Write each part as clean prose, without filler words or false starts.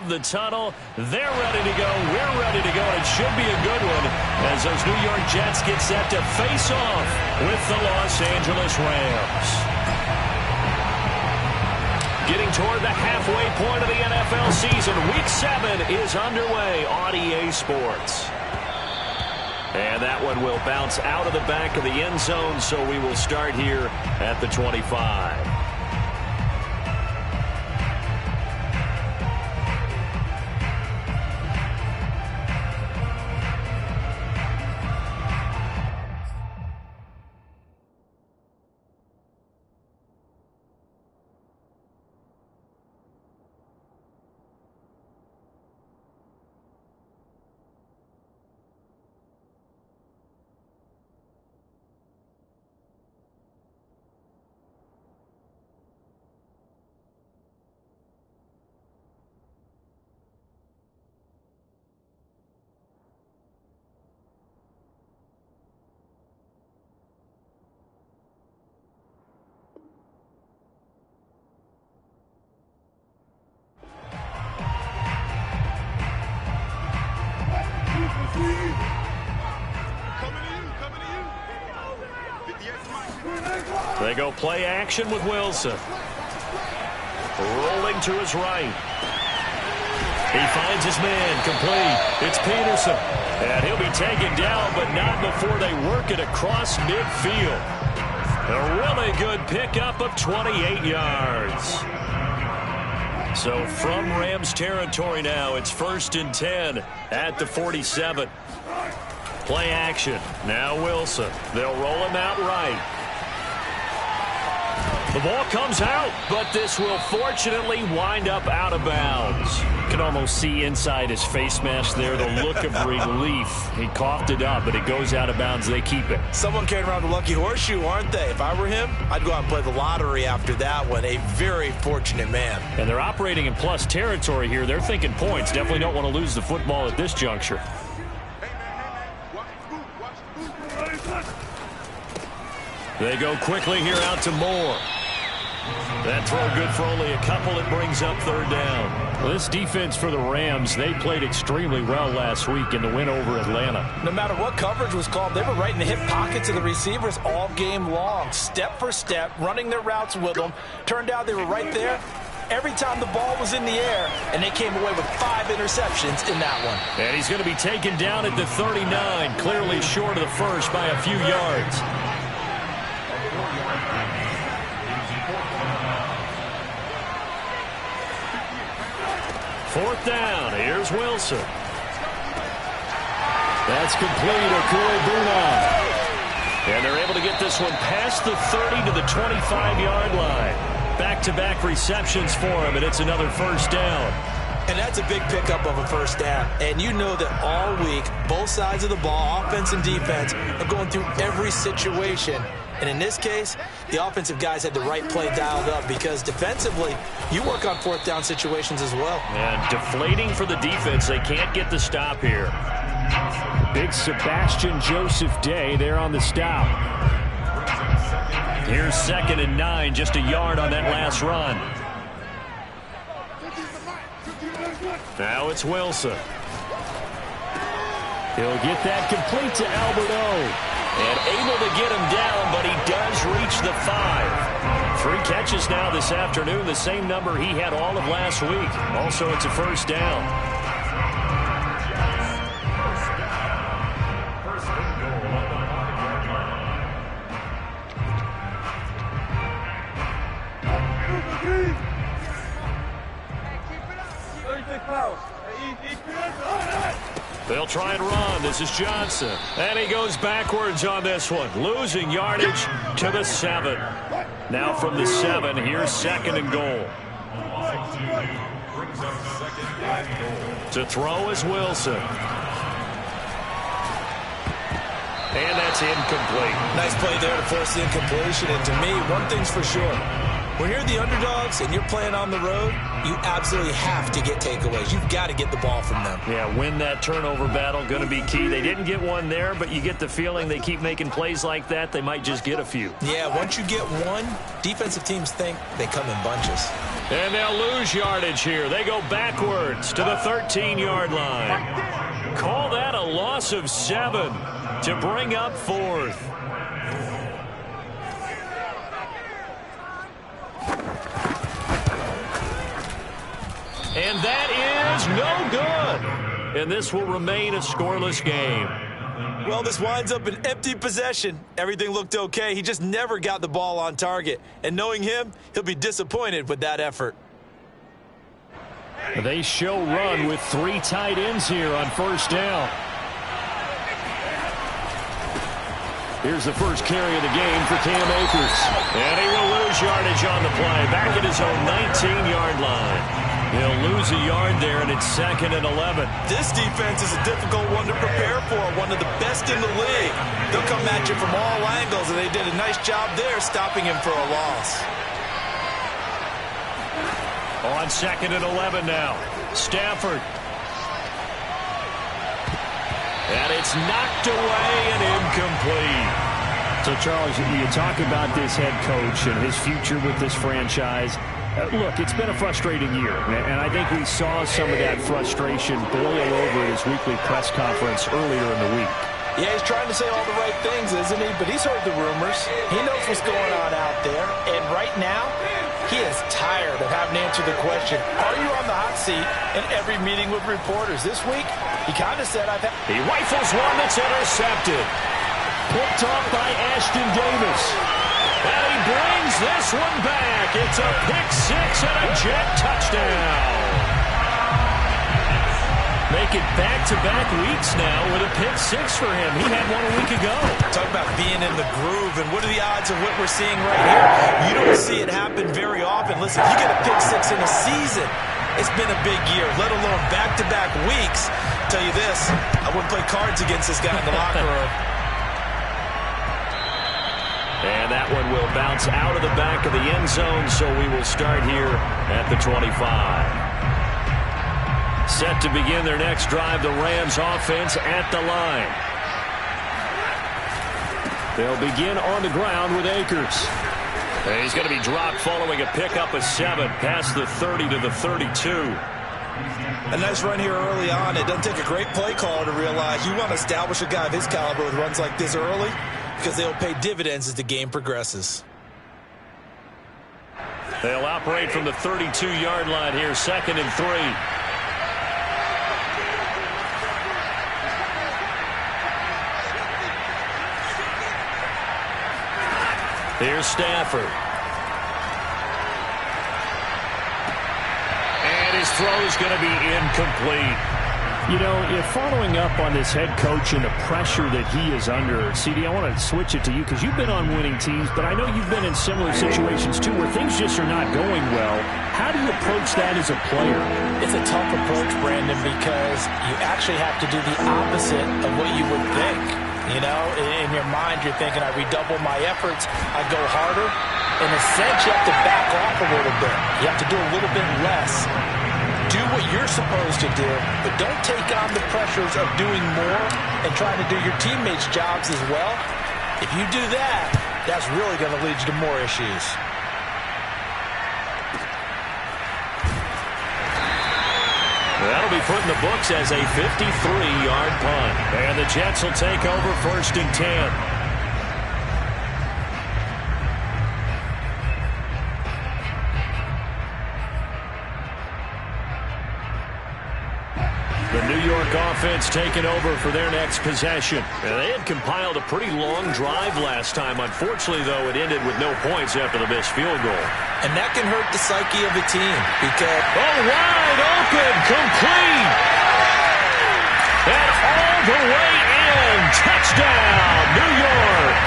of the tunnel. They're ready to go. We're ready to go. It should be a good one as those New York Jets get set to face off with the Los Angeles Rams. Getting toward the halfway point of the NFL season. Week 7 is underway on EA Sports. And that one will bounce out of the back of the end zone, so we will start here at the 25. They go play action with Wilson. Rolling to his right. He finds his man complete. It's Peterson. And he'll be taken down, but not before they work it across midfield. A really good pickup of 28 yards. So from Rams territory now, it's 1st and 10 at the 47. Play action. Now Wilson. They'll roll him out right. The ball comes out, but this will fortunately wind up out of bounds. You can almost see inside his face mask there the look of relief. He coughed it up, but it goes out of bounds. They keep it. Someone carrying around the lucky horseshoe, aren't they? If I were him, I'd go out and play the lottery after that one. A very fortunate man. And they're operating in plus territory here. They're thinking points. Definitely don't want to lose the football at this juncture. They go quickly here out to Moore. That throw good for only a couple. It brings up 3rd down. Well, this defense for the Rams, they played extremely well last week in the win over Atlanta. No matter what coverage was called, they were right in the hip pockets of the receivers all game long. Step for step, running their routes with them. Turned out they were right there every time the ball was in the air, and they came away with 5 interceptions in that one. And he's going to be taken down at the 39, clearly short of the first by a few yards. Fourth down. Here's Wilson. That's complete. Okuegbunam. And they're able to get this one past the 30 to the 25-yard line. Back-to-back receptions for him, and it's another 1st down. And that's a big pickup of a 1st down. And you know that all week, both sides of the ball, offense and defense, are going through every situation. And in this case, the offensive guys had the right play dialed up because defensively, you work on 4th down situations as well. And deflating for the defense. They can't get the stop here. Big Sebastian Joseph Day there on the stop. Here's 2nd and 9, just a yard on that last run. Now it's Wilson. He'll get that complete to Albert O. And able to get him down, but he does reach the 5. 3 catches now this afternoon, the same number he had all of last week. Also, it's a 1st down. They'll try and run. This is Johnson. And he goes backwards on this one. Losing yardage to the 7. Now from the 7, here's 2nd and goal. To throw is Wilson. And that's incomplete. Nice play there to force the incompletion. And to me, one thing's for sure. When you're the underdogs and you're playing on the road, you absolutely have to get takeaways. You've got to get the ball from them. Yeah, win that turnover battle, going to be key. They didn't get one there, but you get the feeling they keep making plays like that, they might just get a few. Yeah, once you get one, defensive teams think they come in bunches. And they'll lose yardage here. They go backwards to the 13-yard line. Call that a loss of 7 to bring up 4th. And that is no good. And this will remain a scoreless game. Well, this winds up an empty possession. Everything looked okay. He just never got the ball on target. And knowing him, he'll be disappointed with that effort. They show run with 3 tight ends here on first down. Here's the first carry of the game for Cam Akers. And he will lose yardage on the play. Back at his own 19-yard line. He'll lose a yard there, and it's 2nd and 11. This defense is a difficult one to prepare for, one of the best in the league. They'll come at you from all angles, and they did a nice job there stopping him for a loss. On 2nd and 11 now. Stafford. And it's knocked away and incomplete. So, Charles, you talk about this head coach and his future with this franchise. Look, it's been a frustrating year, and I think we saw some of that frustration boil over at his weekly press conference earlier in the week. Yeah, he's trying to say all the right things, isn't he? But he's heard the rumors. He knows what's going on out there. And right now, he is tired of having to answer the question, are you on the hot seat in every meeting with reporters? This week, he kind of said, He rifles one that's intercepted. Picked off by Ashton Davis. And he brings this one back. It's a pick-6 and a jet touchdown. Make it back-to-back weeks now with a pick-6 for him. He had one a week ago. Talk about being in the groove, and what are the odds of what we're seeing right here? You don't see it happen very often. Listen, you get a pick-6 in a season. It's been a big year, let alone back-to-back weeks. I'll tell you this, I wouldn't play cards against this guy in the locker room. And that one will bounce out of the back of the end zone, so we will start here at the 25. Set to begin their next drive, the Rams offense at the line. They'll begin on the ground with Akers. And he's going to be dropped following a pickup of 7 past the 30 to the 32. A nice run here early on. It doesn't take a great play caller to realize you want to establish a guy of his caliber with runs like this early, because they'll pay dividends as the game progresses. They'll operate from the 32-yard line here, 2nd and 3. Here's Stafford. And his throw is going to be incomplete. You know, following up on this head coach and the pressure that he is under, CD, I want to switch it to you because you've been on winning teams, but I know you've been in similar situations too where things just are not going well. How do you approach that as a player? It's a tough approach, Brandon, because you actually have to do the opposite of what you would think. You know, in your mind, you're thinking, I redouble my efforts, I go harder. In a sense, you have to back off a little bit. You have to do a little bit less. Do what you're supposed to do, but don't take on the pressures of doing more and trying to do your teammates' jobs as well. If you do that, that's really going to lead you to more issues. That'll be put in the books as a 53-yard punt. And the Jets will take over 1st and 10. The New York offense taking over for their next possession. And they had compiled a pretty long drive last time. Unfortunately, though, it ended with no points after the missed field goal. And that can hurt the psyche of the team because... Oh, wide open, complete. And all the way in. Touchdown, New York.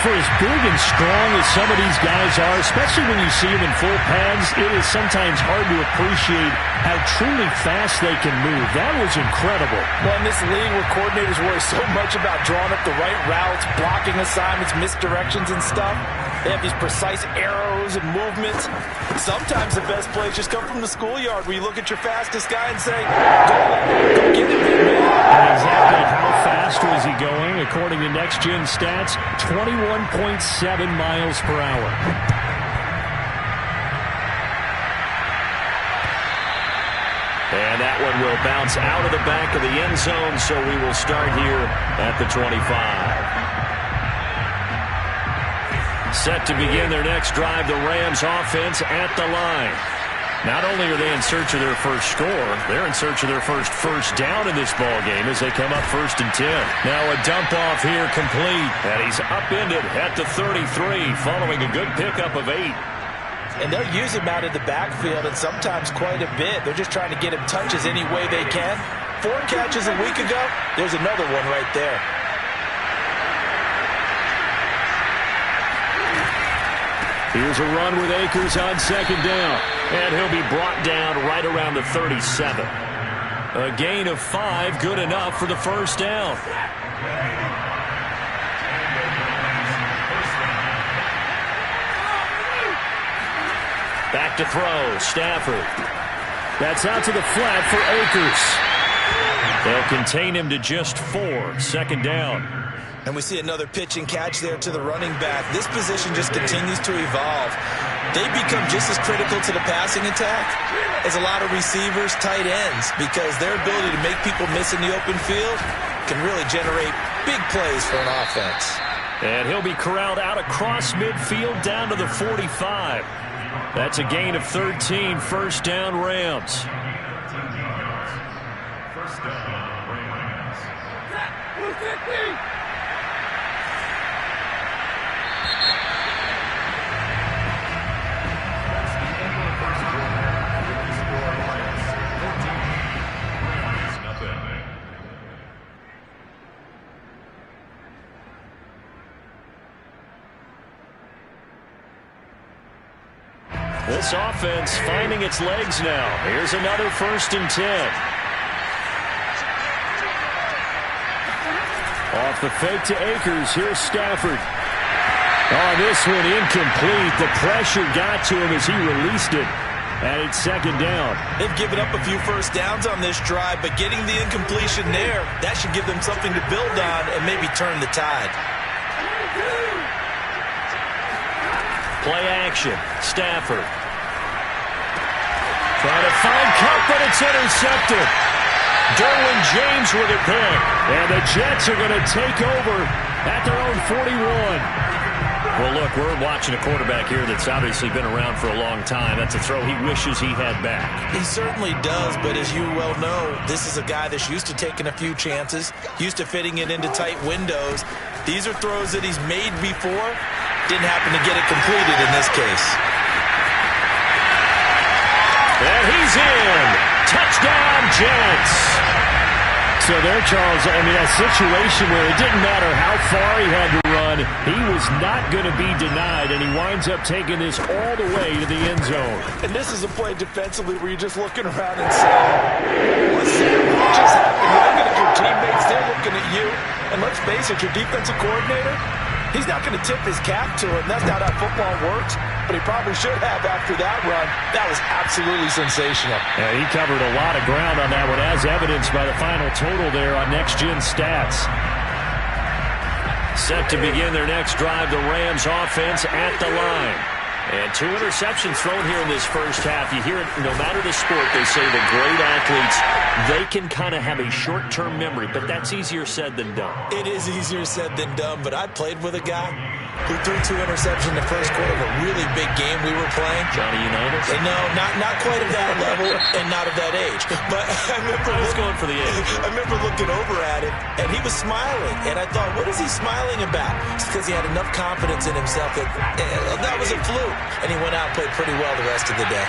For as big and strong as some of these guys are, especially when you see them in full pads, it is sometimes hard to appreciate how truly fast they can move. That was incredible. Well, in this league where coordinators worry so much about drawing up the right routes, blocking assignments, misdirections and stuff, they have these precise arrows and movements. Sometimes the best plays just come from the schoolyard where you look at your fastest guy and say, go get it, big man. And exactly how fast was he going? According to Next Gen Stats, 21.7 miles per hour. And that one will bounce out of the back of the end zone, so we will start here at the 25. Set to begin their next drive, the Rams offense at the line. Not only are they in search of their first score, they're in search of their first down in this ball game as they come up 1st and 10. Now a dump off here complete, and he's upended at the 33 following a good pickup of 8. And they'll use him out in the backfield, and sometimes quite a bit. They're just trying to get him touches any way they can. 4 catches a week ago, there's another one right there. Here's a run with Akers on 2nd down. And he'll be brought down right around the 37. A gain of 5, good enough for the 1st down. Back to throw, Stafford. That's out to the flat for Akers. They'll contain him to just 4, 2nd down. And we see another pitch and catch there to the running back. This position just continues to evolve. They become just as critical to the passing attack as a lot of receivers, tight ends, because their ability to make people miss in the open field can really generate big plays for an offense. And he'll be corralled out across midfield down to the 45. That's a gain of 13, 1st down Rams. First down Rams. This offense finding its legs now. Here's another 1st and 10. Off the fake to Akers. Here's Stafford. Oh, this one incomplete. The pressure got to him as he released it. And it's 2nd down. They've given up a few 1st downs on this drive, but getting the incompletion there, that should give them something to build on and maybe turn the tide. Play action. Stafford. Trying to find Kupp, but it's intercepted. Derwin James with a pick. And the Jets are going to take over at their own 41. Well, look, we're watching a quarterback here that's obviously been around for a long time. That's a throw he wishes he had back. He certainly does, but as you well know, this is a guy that's used to taking a few chances, used to fitting it into tight windows. These are throws that he's made before. Didn't happen to get it completed in this case. And he's in. Touchdown, Jets. So there, Charles, I mean, a situation where it didn't matter how far he had to run, he was not going to be denied, and he winds up taking this all the way to the end zone. And this is a play defensively where you're just looking around and saying, what's that? What just happened? You're looking at your teammates, they're looking at you. And let's face it, your defensive coordinator, he's not going to tip his cap to him. That's not how football works. But he probably should have after that run. That was absolutely sensational. Yeah, he covered a lot of ground on that one, as evidenced by the final total there on Next Gen Stats. Set to begin their next drive, the Rams offense at the line. And 2 interceptions thrown here in this first half. You hear it, no matter the sport, they say the great athletes, they can kind of have a short-term memory, but that's easier said than done. It is easier said than done, but I played with a guy who threw 2 interceptions in the first quarter of a really big game we were playing. Johnny Unitas? And no, not quite at that level and not of that age. But I was going for the age. I remember looking over at him, and he was smiling. And I thought, what is he smiling about? It's because he had enough confidence in himself that that was a fluke. And he went out and played pretty well the rest of the day.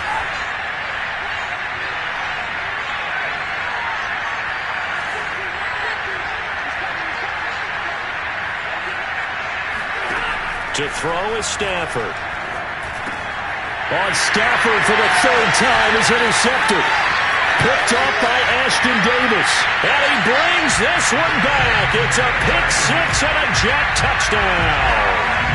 To throw is Stafford. On Stafford for the 3rd time is intercepted. Picked off by Ashton Davis. And he brings this one back. It's a pick 6 and a Jet touchdown.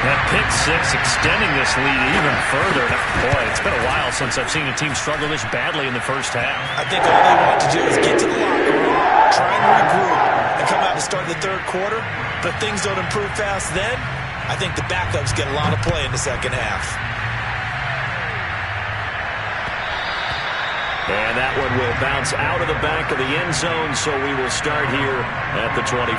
That pick 6 extending this lead even further. Boy, it's been a while since I've seen a team struggle this badly in the first half. I think all they want to do is get to the locker room, try and regroup, and come out and start the 3rd quarter. But if things don't improve fast then, I think the backups get a lot of play in the second half. one will bounce out of the back of the end zone, so we will start here at the 25.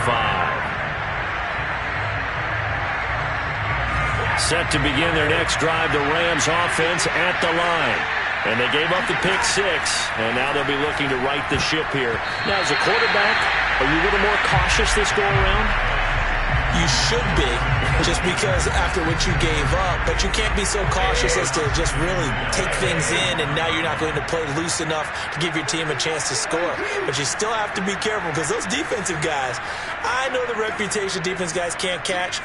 Set to begin their next drive, the Rams offense at the line. And they gave up the pick 6, and now they'll be looking to right the ship here. Now, as a quarterback, are you a little more cautious this go-around? You should be, just because after what you gave up. But you can't be so cautious as to just really take things in, and now you're not going to play loose enough to give your team a chance to score. But you still have to be careful, because those defensive guys, I know the reputation defense guys can't catch.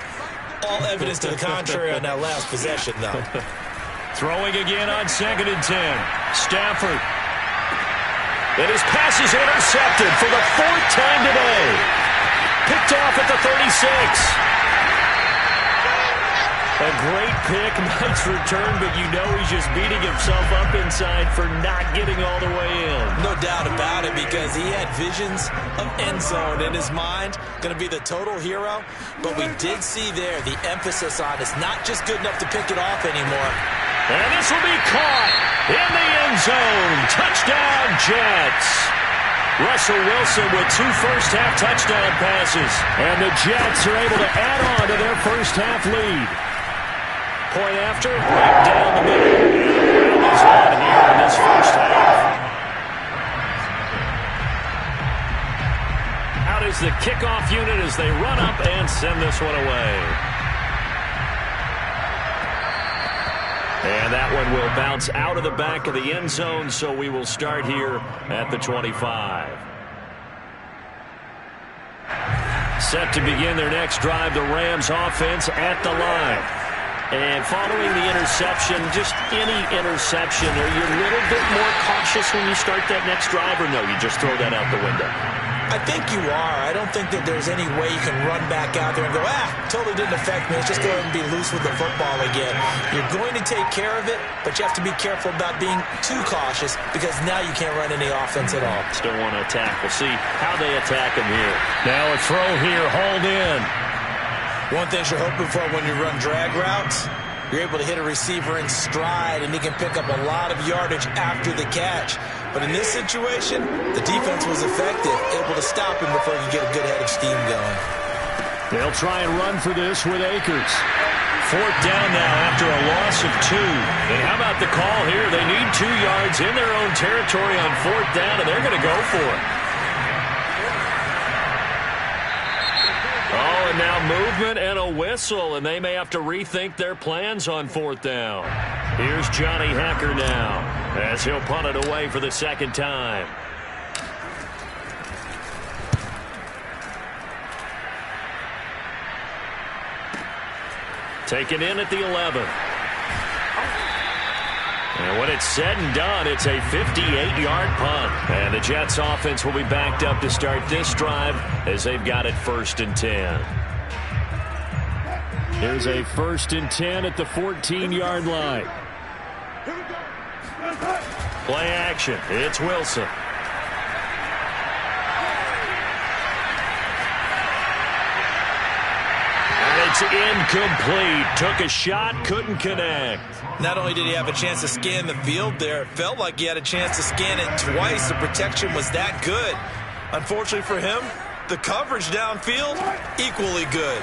All evidence to the contrary on that last possession, though. Throwing again on 2nd and 10. Stafford. And his pass is intercepted for the 4th time today. Picked off at the 36. A great pick, nice return, but you know he's just beating himself up inside for not getting all the way in. No doubt about it, because he had visions of end zone in his mind. Going to be the total hero. But we did see there the emphasis on it's not just good enough to pick it off anymore. And this will be caught in the end zone. Touchdown, Jets. Russell Wilson with 2 first-half touchdown passes. And the Jets are able to add on to their first-half lead. Point after, right down the middle. And he's on here in this first half. Out is the kickoff unit as they run up and send this one away. And that one will bounce out of the back of the end zone, so we will start here at the 25. Set to begin their next drive, the Rams offense at the line. And following the interception, just any interception, are you a little bit more cautious when you start that next drive, or no, you just throw that out the window? I think you are. I don't think that there's any way you can run back out there and go, totally didn't affect me. Let's just go ahead and be loose with the football again. You're going to take care of it, but you have to be careful about being too cautious, because now you can't run any offense at all. Still want to attack. We'll see how they attack him here. Now a throw here, hauled in. One thing you're hoping for when you run drag routes, you're able to hit a receiver in stride, and he can pick up a lot of yardage after the catch. But in this situation, the defense was effective, able to stop him before he could get a good head of steam going. They'll try and run for this with Akers. 4th down now after a loss of 2. And how about the call here? They need 2 yards in their own territory on 4th down, and they're going to go for it. Oh, and now movement and a whistle, and they may have to rethink their plans on 4th down. Here's Johnny Hekker now, as he'll punt it away for the 2nd time. Taken in at the 11. And when it's said and done, it's a 58-yard punt. And the Jets offense will be backed up to start this drive as they've got it 1st and 10. Here's a 1st and 10 at the 14-yard line. Play action. It's Wilson. And it's incomplete. Took a shot, couldn't connect. Not only did he have a chance to scan the field there, it felt like he had a chance to scan it twice. The protection was that good. Unfortunately for him, the coverage downfield, equally good.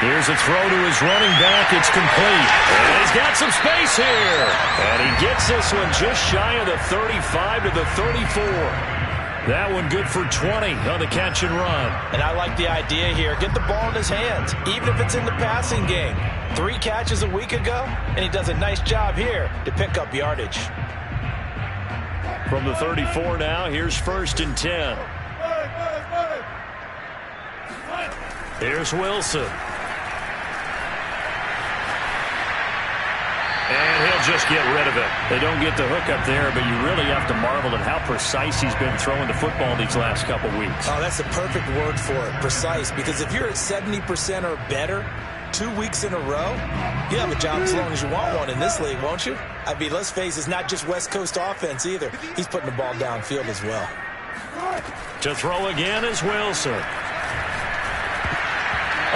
Here's a throw to his running back. It's complete. And he's got some space here. And he gets this one just shy of the 35 to the 34. That one good for 20 on the catch and run. And I like the idea here. Get the ball in his hands, even if it's in the passing game. 3 catches a week ago, and he does a nice job here to pick up yardage. From the 34 now, here's 1st and 10. Here's Wilson. And he'll just get rid of it. They don't get the hook up there, but you really have to marvel at how precise he's been throwing the football these last couple weeks. Oh, that's the perfect word for it, precise. Because if you're at 70% or better 2 weeks in a row, you have a job as long as you want one in this league, won't you? I mean, let's face it, it's not just West Coast offense either. He's putting the ball downfield as well. To throw again is Wilson.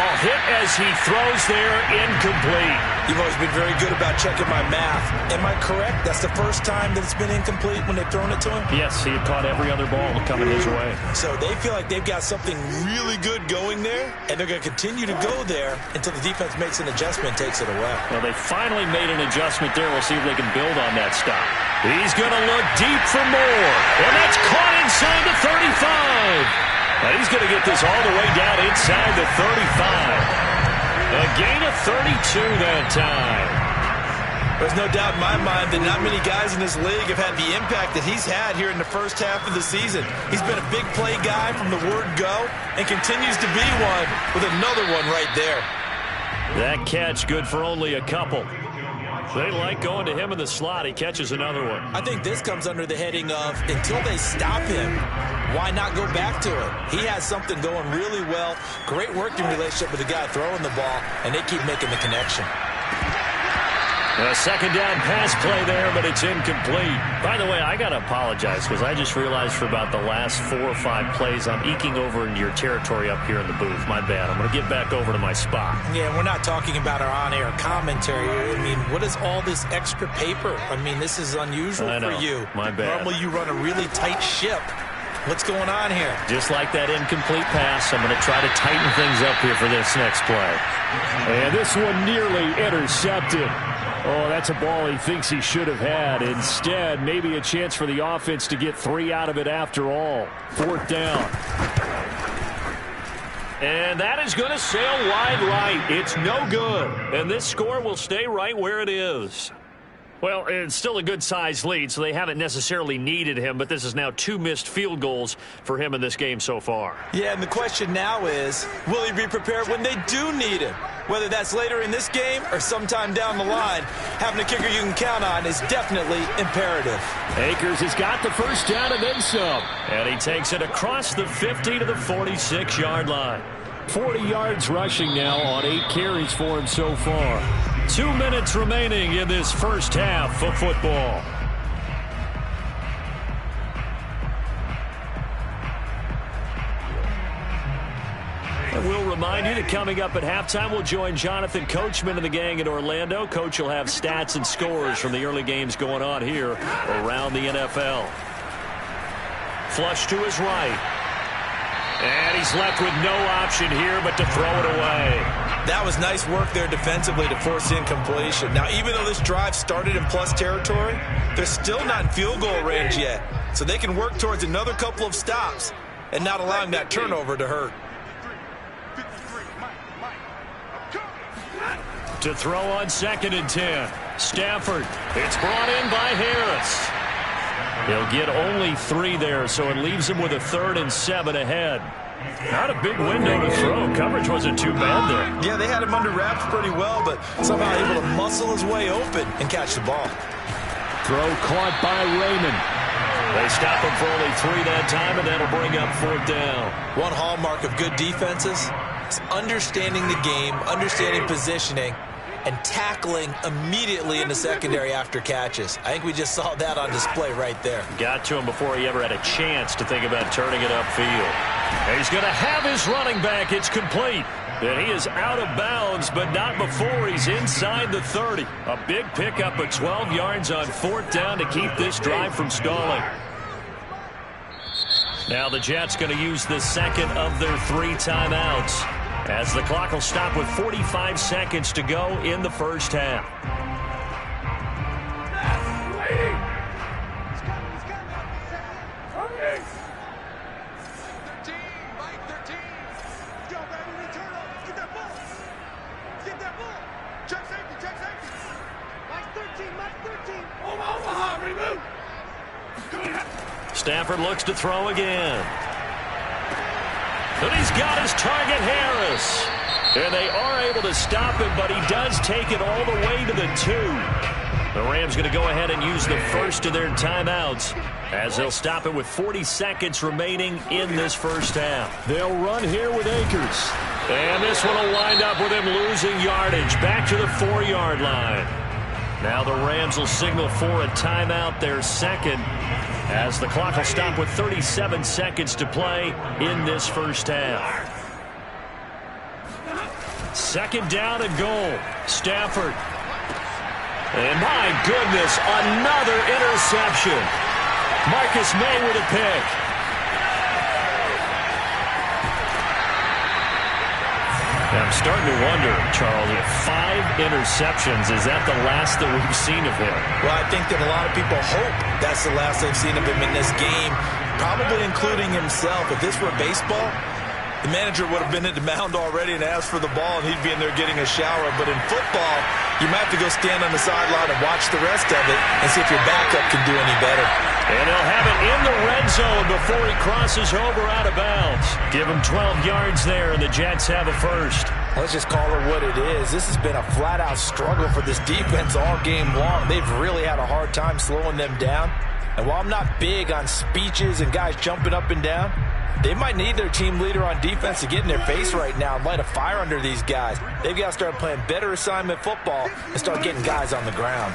A hit as he throws there, incomplete. You've always been very good about checking my math. Am I correct? That's the first time that it's been incomplete when they've thrown it to him? Yes, he had caught every other ball coming his way. So they feel like they've got something really good going there, and they're going to continue to go there until the defense makes an adjustment and takes it away. Well, they finally made an adjustment there. We'll see if they can build on that stop. He's going to look deep for more, and that's caught inside the 35. Now he's going to get this all the way down inside the 35. A gain of 32 that time. There's no doubt in my mind that not many guys in this league have had the impact that he's had here in the first half of the season. He's been a big play guy from the word go and continues to be one with another one right there. That catch good for only a couple. They like going to him in the slot. He catches another one. I think this comes under the heading of until they stop him, why not go back to it? He has something going really well. Great working relationship with the guy throwing the ball, and they keep making the connection. A second down pass play there, but it's incomplete. By the way, I got to apologize because I just realized for about the last 4 or 5 plays, I'm eking over into your territory up here in the booth. My bad. I'm going to get back over to my spot. Yeah, we're not talking about our on-air commentary. I mean, what is all this extra paper? I mean, this is unusual for you. My bad. Normally you run a really tight ship. What's going on here? Just like that incomplete pass, I'm going to try to tighten things up here for this next play. And this one nearly intercepted. Oh, that's a ball he thinks he should have had. Instead, maybe a chance for the offense to get 3 out of it after all. 4th down. And that is going to sail wide right. It's no good. And this score will stay right where it is. Well, it's still a good-sized lead, so they haven't necessarily needed him, but this is now 2 missed field goals for him in this game so far. Yeah, and the question now is, will he be prepared when they do need him? Whether that's later in this game or sometime down the line, having a kicker you can count on is definitely imperative. Akers has got the first down and then some. And he takes it across the 50 to the 46-yard line. 40 yards rushing now on 8 carries for him so far. 2 minutes remaining in this first half of football. And we'll remind you that coming up at halftime, we'll join Jonathan Coachman and the gang in Orlando. Coach will have stats and scores from the early games going on here around the NFL. Flush to his right. And he's left with no option here but to throw it away. That was nice work there defensively to force incompletion. Now, even though this drive started in plus territory, they're still not in field goal range yet. So they can work towards another couple of stops and not allowing that turnover to hurt. To throw on 2nd and 10. Stafford. It's brought in by Harris. He'll get only 3 there, so it leaves him with a 3rd and 7 ahead. Not a big window to throw. Coverage wasn't too bad there. Yeah, they had him under wraps pretty well, but somehow able to muscle his way open and catch the ball. Throw caught by Raymond. They stop him for only 3 that time, and that'll bring up 4th down. One hallmark of good defenses is understanding the game, understanding positioning, and tackling immediately in the secondary after catches. I think we just saw that on display right there. Got to him before he ever had a chance to think about turning it upfield. And he's going to have his running back. It's complete. And he is out of bounds, but not before he's inside the 30. A big pickup of 12 yards on 4th down to keep this drive from stalling. Now the Jets going to use the second of their 3 timeouts, as the clock will stop with 45 seconds to go in the first half. Stafford looks to throw again. But he's got his target, Harris. And they are able to stop him, but he does take it all the way to the 2. The Rams going to go ahead and use the first of their timeouts, as they'll stop it with 40 seconds remaining in this first half. They'll run here with Akers. And this one will wind up with him losing yardage back to the 4-yard line. Now the Rams will signal for a timeout, their second, as the clock will stop with 37 seconds to play in this first half. 2nd down and goal. Stafford. And my goodness, another interception. Marcus May with a pick. I'm starting to wonder, Charles, if 5 interceptions, is that the last that we've seen of him? Well, I think that a lot of people hope that's the last they've seen of him in this game, probably including himself. If this were baseball, the manager would have been at the mound already and asked for the ball, and he'd be in there getting a shower. But in football, you might have to go stand on the sideline and watch the rest of it and see if your backup can do any better. And he'll have it in the red zone before he crosses over out of bounds. Give him 12 yards there, and the Jets have a first. Let's just call it what it is. This has been a flat-out struggle for this defense all game long. They've really had a hard time slowing them down. And while I'm not big on speeches and guys jumping up and down, they might need their team leader on defense to get in their face right now and light a fire under these guys. They've got to start playing better assignment football and start getting guys on the ground.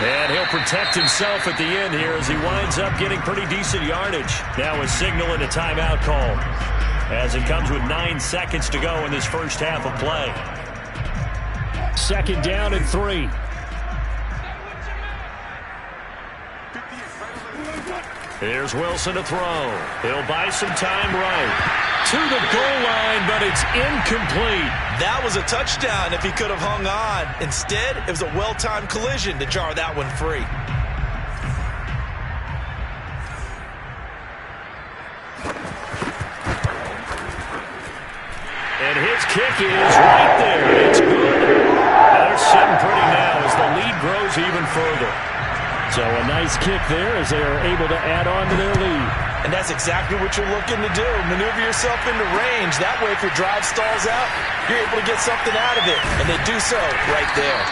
And he'll protect himself at the end here as he winds up getting pretty decent yardage. Now a signal and a timeout call as it comes with 9 seconds to go in this first half of play. 2nd down and 3. Here's Wilson to throw. He'll buy some time right to the goal line, but it's incomplete. That was a touchdown if he could have hung on. Instead, it was a well-timed collision to jar that one free. And his kick is right there. It's good. They're sitting pretty now as the lead grows even further. So a nice kick there as they are able to add on to their lead. And that's exactly what you're looking to do. Maneuver yourself into range. That way, if your drive stalls out, you're able to get something out of it. And they do so right there.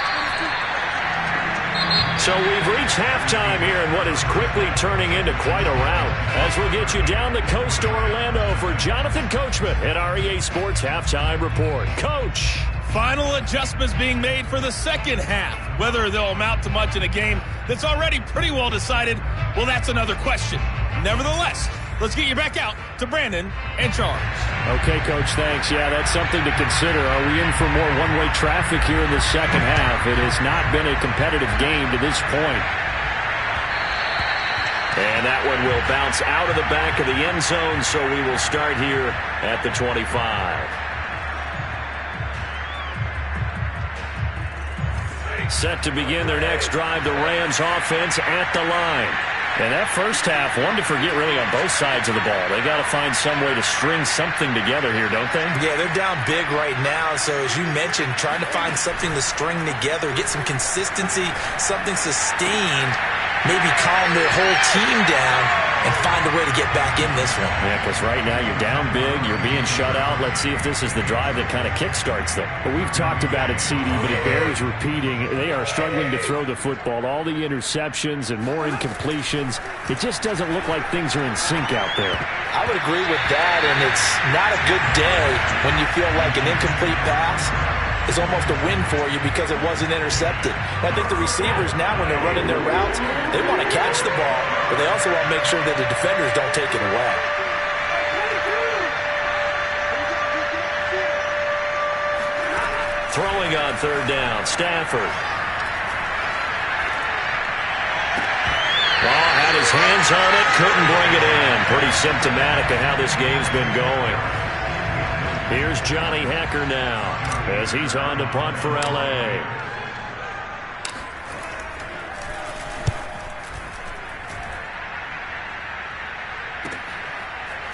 So we've reached halftime here in what is quickly turning into quite a rout. As we'll get you down the coast to Orlando for Jonathan Coachman at our EA Sports Halftime Report. Coach. Final adjustments being made for the second half. Whether they'll amount to much in a game that's already pretty well decided, well, that's another question. Nevertheless, let's get you back out to Brandon and Charles. Okay, Coach, thanks. Yeah, that's something to consider. Are we in for more one-way traffic here in the second half? It has not been a competitive game to this point. And that one will bounce out of the back of the end zone, so we will start here at the 25. Set to begin their next drive, the Rams offense at the line. And that first half, one to forget really on both sides of the ball. They got to find some way to string something together here, don't they? Yeah, they're down big right now. So as you mentioned, trying to find something to string together, get some consistency, something sustained, maybe calm their whole team down and find a way to get back in this one. Yeah, because right now you're down big, you're being shut out. Let's see if this is the drive that kind of kickstarts them. Well, we've talked about it, CD, but it bears repeating. They are struggling to throw the football. All the interceptions and more incompletions. It just doesn't look like things are in sync out there. I would agree with that, and it's not a good day when you feel like an incomplete pass is almost a win for you because it wasn't intercepted. And I think the receivers now, when they're running their routes, they want to catch the ball, but they also want to make sure that the defenders don't take it away. Throwing on 3rd down, Stafford. Ball had his hands on it, couldn't bring it in. Pretty symptomatic of how this game's been going. Here's Johnny Hecker now as he's on to punt for L.A.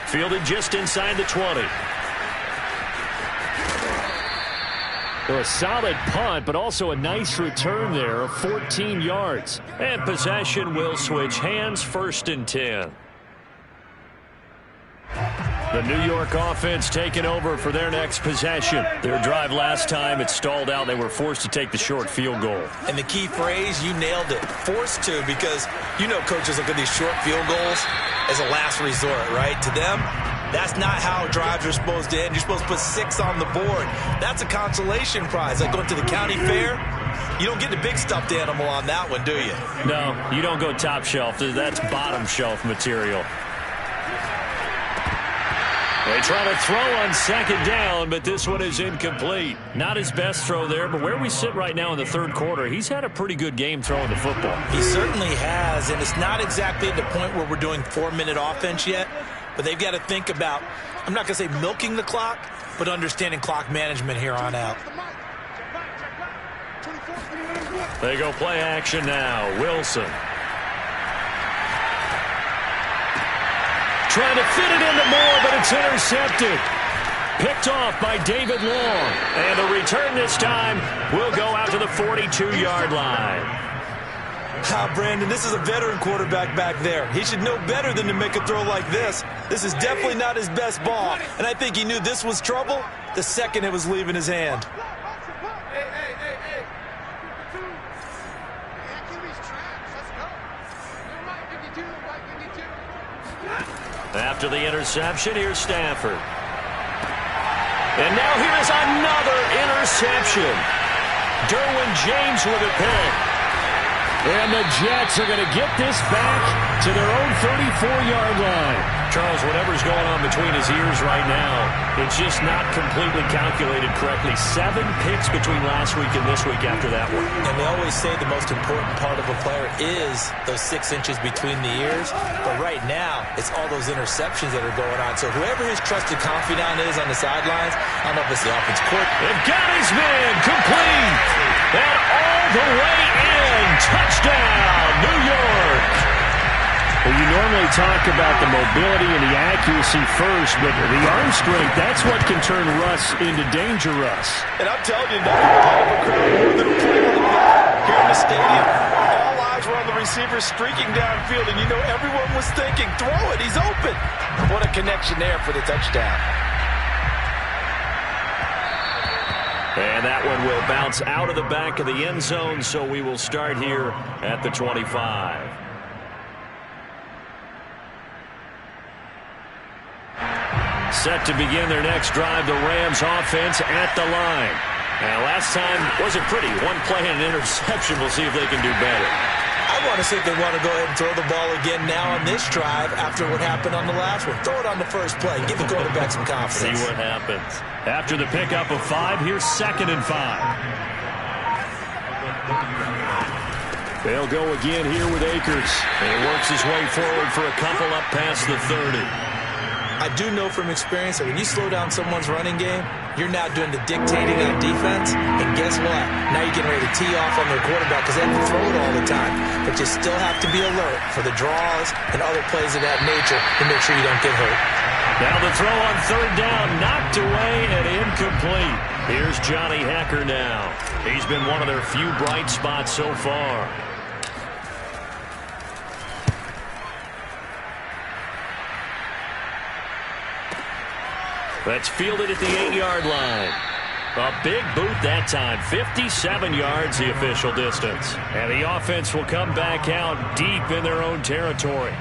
Fielded just inside the 20. So a solid punt, but also a nice return there of 14 yards. And possession will switch hands, 1st and 10. The New York offense taking over for their next possession. Their drive last time, it stalled out. They were forced to take the short field goal. And the key phrase, you nailed it, forced to, because you know coaches look at these short field goals as a last resort, right? To them, that's not how drives are supposed to end. You're supposed to put 6 on the board. That's a consolation prize. Like going to the county fair, you don't get the big stuffed animal on that one, do you? No, you don't go top shelf. That's bottom shelf material. They try to throw on second down, but this one is incomplete. Not his best throw there, but where we sit right now in the third quarter, he's had a pretty good game throwing the football. He certainly has, and it's not exactly at the point where we're doing 4-minute offense yet, but they've got to think about, I'm not going to say milking the clock, but understanding clock management here on out. They go play action now. Wilson. Trying to fit it into Moore, but it's intercepted. Picked off by David Long. And the return this time will go out to the 42-yard line. Brandon, this is a veteran quarterback back there. He should know better than to make a throw like this. This is definitely not his best ball, and I think he knew this was trouble the second it was leaving his hand. After the interception, here's Stafford. And now here is another interception. Derwin James with a pick. And the Jets are going to get this back to their own 34-yard line. Charles, whatever's going on between his ears right now, it's just not completely calculated correctly. 7 picks between last week and this week after that one. And they always say the most important part of a player is those 6 inches between the ears. But right now, it's all those interceptions that are going on. So whoever his trusted confidant is on the sidelines, I don't know if it's the offense court. They've got his man complete. And all the way in. Touchdown, New York. Well, you normally talk about the mobility and the accuracy first, but the arm strength, that's what can turn Russ into danger Russ. And I'm telling you, nothing will pop a crowd more than a play like that. Here in the stadium, all eyes were on the receiver streaking downfield, and you know everyone was thinking, throw it, he's open. What a connection there for the touchdown. And that one will bounce out of the back of the end zone, so we will start here at the 25. Set to begin their next drive, the Rams offense at the line. And last time wasn't pretty. One play and an interception. We'll see if they can do better. I want to see if they want to go ahead and throw the ball again now on this drive after what happened on the last one. Throw it on the first play. Give the quarterback some confidence. See what happens. After the pickup of 5, here's 2nd and 5. They'll go again here with Akers. And he works his way forward for a couple up past the 30. I do know from experience that when you slow down someone's running game, you're now doing the dictating on defense. And guess what? Now you're getting ready to tee off on their quarterback because they have to throw it all the time. But you still have to be alert for the draws and other plays of that nature to make sure you don't get hurt. Now the throw on 3rd down, knocked away and incomplete. Here's Johnny Hekker now. He's been one of their few bright spots so far. That's fielded at the 8-yard line. A big boot that time. 57 yards the official distance. And the offense will come back out deep in their own territory.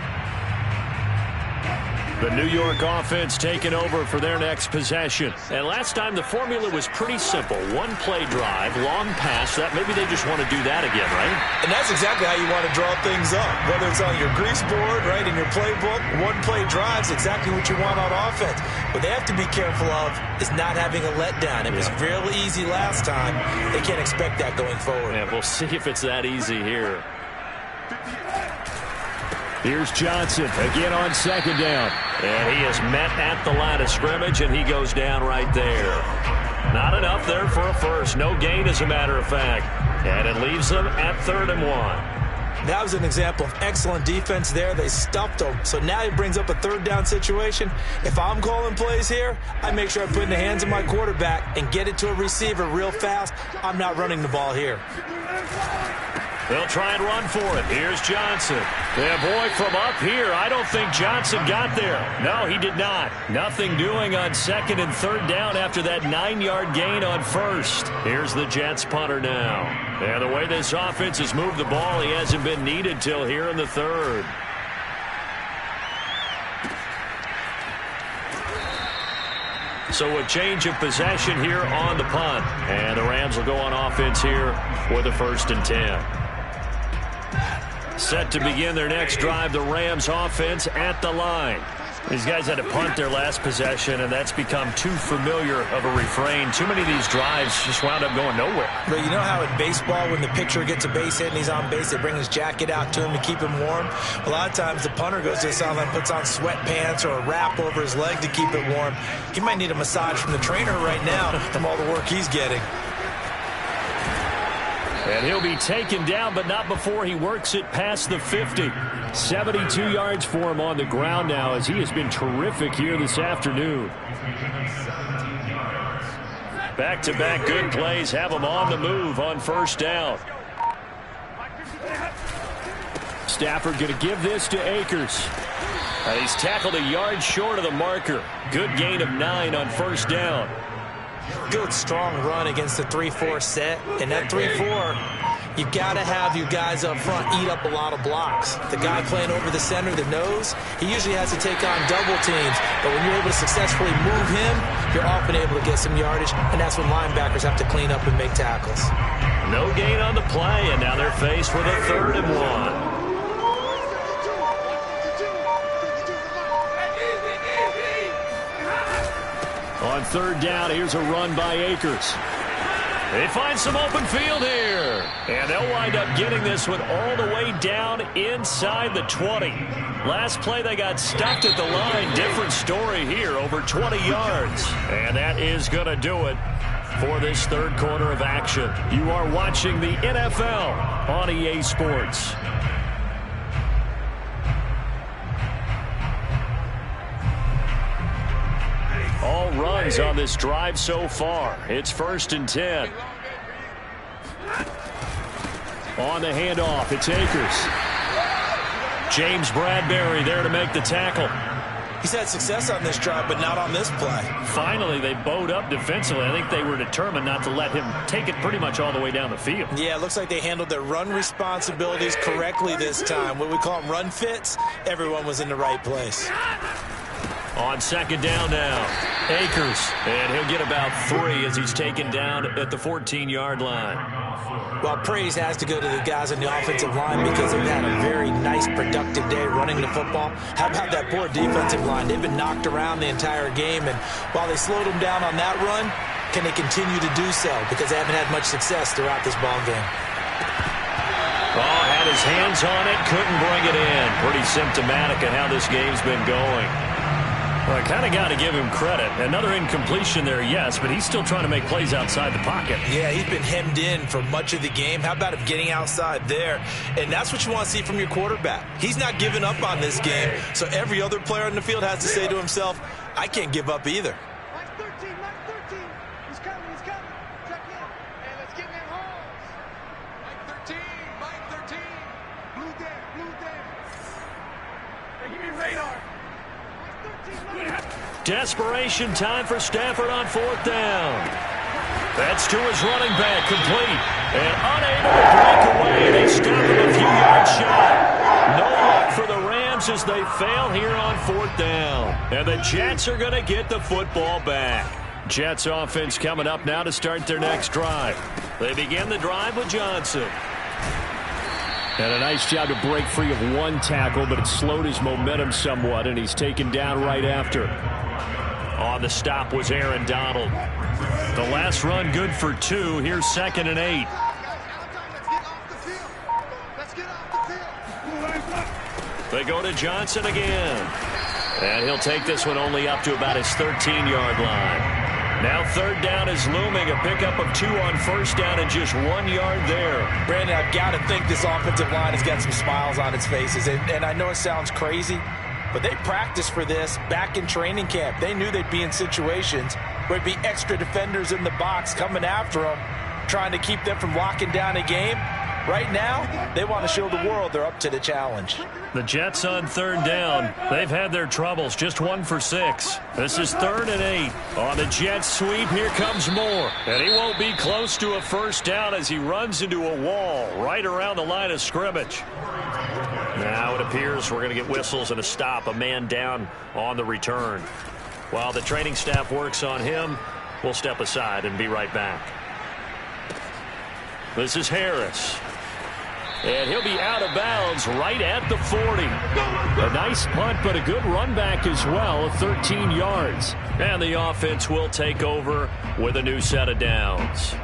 The New York offense taking over for their next possession. And last time the formula was pretty simple. 1-play drive, long pass. That maybe they just want to do that again, right? And that's exactly how you want to draw things up. Whether it's on your grease board, right, in your playbook, 1-play drives, exactly what you want on offense. What they have to be careful of is not having a letdown. It was real easy last time. They can't expect that going forward. Yeah, we'll see if it's that easy here. Here's Johnson again on 2nd down. And he is met at the line of scrimmage, and he goes down right there. Not enough there for a first. No gain, as a matter of fact. And it leaves them at 3rd and 1. That was an example of excellent defense there. They stuffed him. So now he brings up a 3rd down situation. If I'm calling plays here, I make sure I put it in the hands of my quarterback and get it to a receiver real fast. I'm not running the ball here. They'll try and run for it. Here's Johnson. Yeah, boy, from up here, I don't think Johnson got there. No, he did not. Nothing doing on 2nd and 3rd down after that 9-yard gain on 1st. Here's the Jets punter now. And the way this offense has moved the ball, he hasn't been needed till here in the 3rd. So a change of possession here on the punt. And the Rams will go on offense here with a 1st and 10. Set to begin their next drive, the Rams offense at the line. These guys had to punt their last possession, and that's become too familiar of a refrain. Too many of these drives just wound up going nowhere. But you know how in baseball, when the pitcher gets a base hit and he's on base, they bring his jacket out to him to keep him warm? A lot of times the punter goes to the sideline, puts on sweatpants or a wrap over his leg to keep it warm. He might need a massage from the trainer right now from all the work he's getting. And he'll be taken down, but not before he works it past the 50. 72 yards for him on the ground now, as he has been terrific here this afternoon. Back-to-back good plays have him on the move on first down. Stafford going to give this to Akers. He's tackled a yard short of the marker. Good gain of 9 on first down. Good, strong run against the 3-4 set. And that 3-4, you've got to have your guys up front eat up a lot of blocks. The guy playing over the center, the nose, he usually has to take on double teams. But when you're able to successfully move him, you're often able to get some yardage. And that's when linebackers have to clean up and make tackles. No gain on the play, and now they're faced with a 3rd and 1. On third down, here's a run by Akers. They find some open field here. And they'll wind up getting this one all the way down inside the 20. Last play, they got stuffed at the line. Different story here, over 20 yards. And that is going to do it for this third quarter of action. You are watching the NFL on EA Sports. All runs on this drive so far. It's 1st and 10. On the handoff, it's Akers. James Bradbury there to make the tackle. He's had success on this drive, but not on this play. Finally, they bowed up defensively. I think they were determined not to let him take it pretty much all the way down the field. Yeah, it looks like they handled their run responsibilities correctly this time. What we call them run fits, everyone was in the right place. On second down now, Akers, and he'll get about 3 as he's taken down at the 14-yard line. Well, praise has to go to the guys on the offensive line because they've had a very nice, productive day running the football. How about that poor defensive line? They've been knocked around the entire game, and while they slowed them down on that run, can they continue to do so? Because they haven't had much success throughout this ball game. Oh, had his hands on it, couldn't bring it in. Pretty symptomatic of how this game's been going. Well, I kind of got to give him credit. Another incompletion there, yes, but he's still trying to make plays outside the pocket. Yeah, he's been hemmed in for much of the game. How about him getting outside there? And that's what you want to see from your quarterback. He's not giving up on this game, so every other player on the field has to say to himself, I can't give up either. Mike 13, he's coming, check in, and let's get in holes. Mike 13, blue down. Hey, give me radar. Desperation time for Stafford on 4th down. That's to his running back, complete. And unable to break away. They stop him a few yards shy. No luck for the Rams as they fail here on 4th down. And the Jets are going to get the football back. Jets offense coming up now to start their next drive. They begin the drive with Johnson. And a nice job to break free of one tackle, but it slowed his momentum somewhat, and he's taken down right after. On the stop was Aaron Donald. The last run good for 2. Here's 2nd and 8. They go to Johnson again. And he'll take this one only up to about his 13-yard line. Now 3rd down is looming, a pickup of 2 on 1st down and just 1 yard there. Brandon, I've got to think this offensive line has got some smiles on its faces. And I know it sounds crazy, but they practiced for this back in training camp. They knew they'd be in situations where it'd be extra defenders in the box coming after them, trying to keep them from locking down a game. Right now, they want to show the world they're up to the challenge. The Jets on 3rd down. They've had their troubles. Just 1 for 6. This is 3rd and 8. On the Jets sweep, here comes Moore. And he won't be close to a 1st down as he runs into a wall right around the line of scrimmage. Now it appears we're going to get whistles and a stop. A man down on the return. While the training staff works on him, we'll step aside and be right back. This is Harris. And he'll be out of bounds right at the 40. A nice punt, but a good run back as well, 13 yards. And the offense will take over with a new set of downs.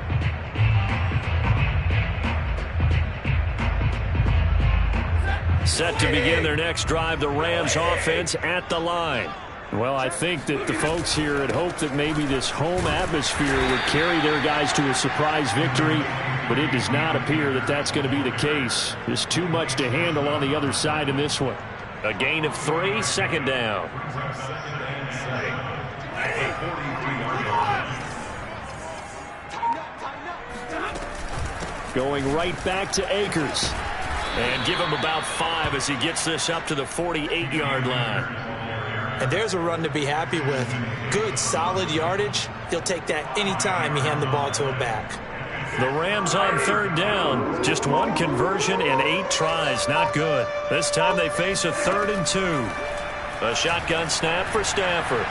Set to begin their next drive, the Rams offense at the line. Well, I think that the folks here had hoped that maybe this home atmosphere would carry their guys to a surprise victory, but it does not appear that that's going to be the case. There's too much to handle on the other side in this one. A gain of 3, second down. Going right back to Akers. And give him about 5 as he gets this up to the 48-yard line. And there's a run to be happy with. Good, solid yardage. He'll take that anytime you hand the ball to a back. The Rams on third down. Just 1 conversion and 8 tries. Not good. This time they face a 3rd and 2. A shotgun snap for Stafford.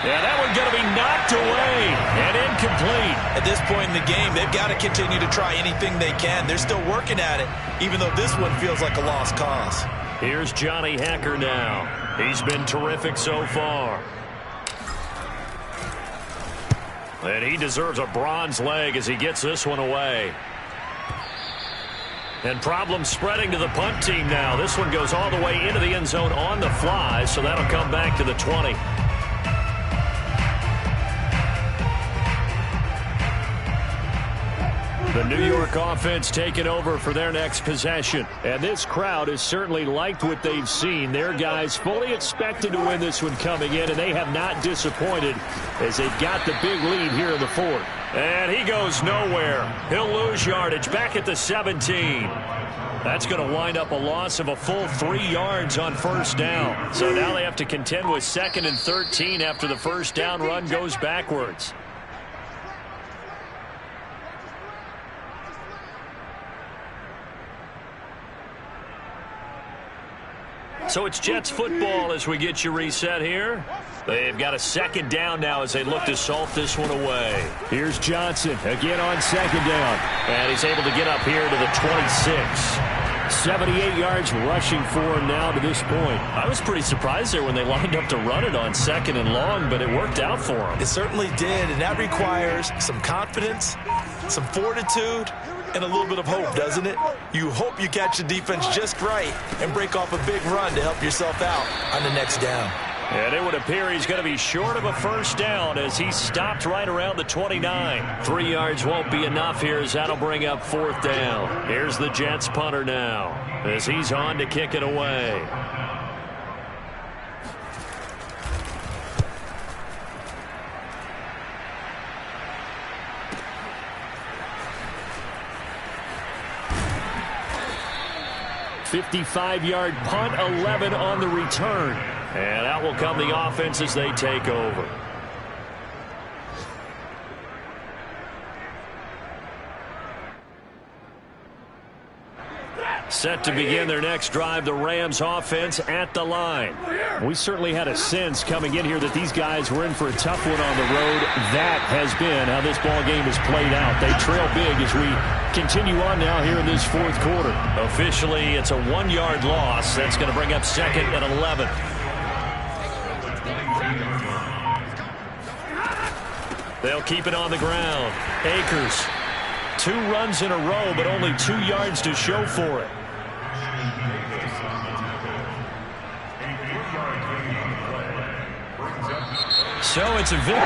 Yeah, that one's going to be knocked away and incomplete. At this point in the game, they've got to continue to try anything they can. They're still working at it, even though this one feels like a lost cause. Here's Johnny Hacker now. He's been terrific so far. And he deserves a bronze leg as he gets this one away. And problems spreading to the punt team now. This one goes all the way into the end zone on the fly, so that'll come back to the 20. The New York offense taking over for their next possession. And this crowd has certainly liked what they've seen. Their guys fully expected to win this one coming in, and they have not disappointed as they've got the big lead here in the 4th. And he goes nowhere. He'll lose yardage back at the 17. That's going to wind up a loss of a full 3 yards on first down. So now they have to contend with 2nd and 13 after the first down run goes backwards. So it's Jets football as we get you reset here. They've got a 2nd down now as they look to salt this one away. Here's Johnson again on 2nd down. And he's able to get up here to the 26. 78 yards rushing for him now to this point. I was pretty surprised there when they lined up to run it on 2nd and long, but it worked out for him. It certainly did, and that requires some confidence, some fortitude, and a little bit of hope, doesn't it? You hope you catch the defense just right and break off a big run to help yourself out on the next down. And it would appear he's going to be short of a first down as he stopped right around the 29. 3 yards won't be enough here as that'll bring up 4th down. Here's the Jets punter now as he's on to kick it away. $55-yard punt, 11 on the return. And out will come the offense as they take over. Set to begin their next drive, the Rams offense at the line. We certainly had a sense coming in here that these guys were in for a tough one on the road. That has been how this ball game has played out. They trail big as we continue on now here in this 4th quarter. Officially, it's a 1-yard loss. That's going to bring up 2nd and 11. They'll keep it on the ground. Akers, 2 runs in a row, but only 2 yards to show for it. So it's a victory.